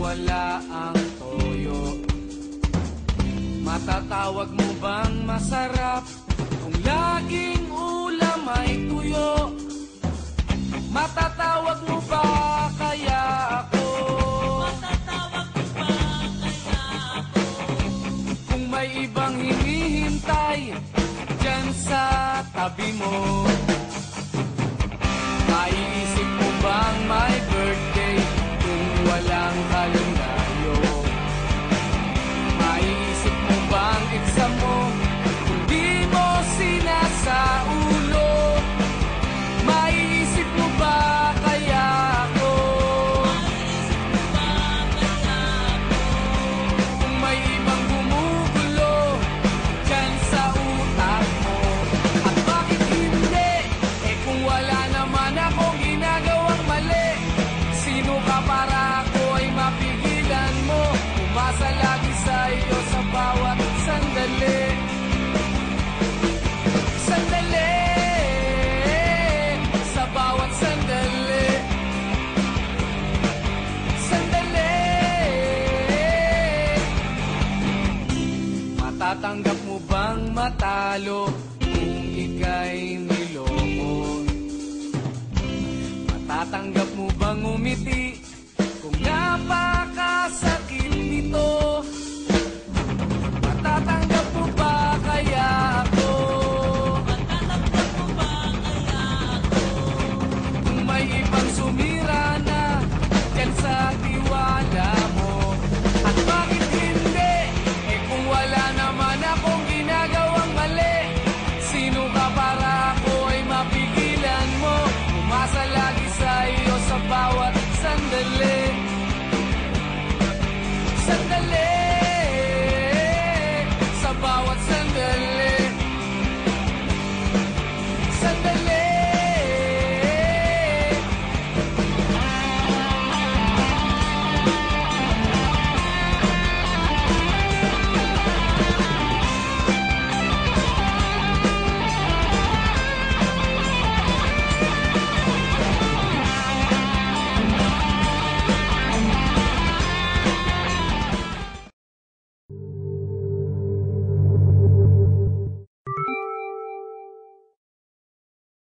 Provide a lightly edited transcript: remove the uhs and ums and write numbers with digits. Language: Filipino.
wala ang toyo? Matatawag mo bang masarap kung laging ulam ay tuyo? Matatawag mo ba kaya ako? Matatawag mo ba kaya ako? Kung may ibang hinihintay dyan sa tabi mo, maiisip mo bang may birthday kung walang kalendaryo? Maiisip mo bang exam mo kung di mo sinasaulo? Maiisip mo ba kaya ako? Maiisip mo ba kaya ako? Kung may ibang gumugulo dyan sa utak mo, at bakit hindi? Eh kung wala naman akong ginagawang mali, sino ka para ako ay mapigilan mo? Umasa lagi sa iyo sa bawat sandali. Sandali, sa bawat sandali. Sandali. Matatanggap mo bang matalo kung ika'y niloko? Matatanggap mo bang umiti kung napakasakit nito? Matatanggap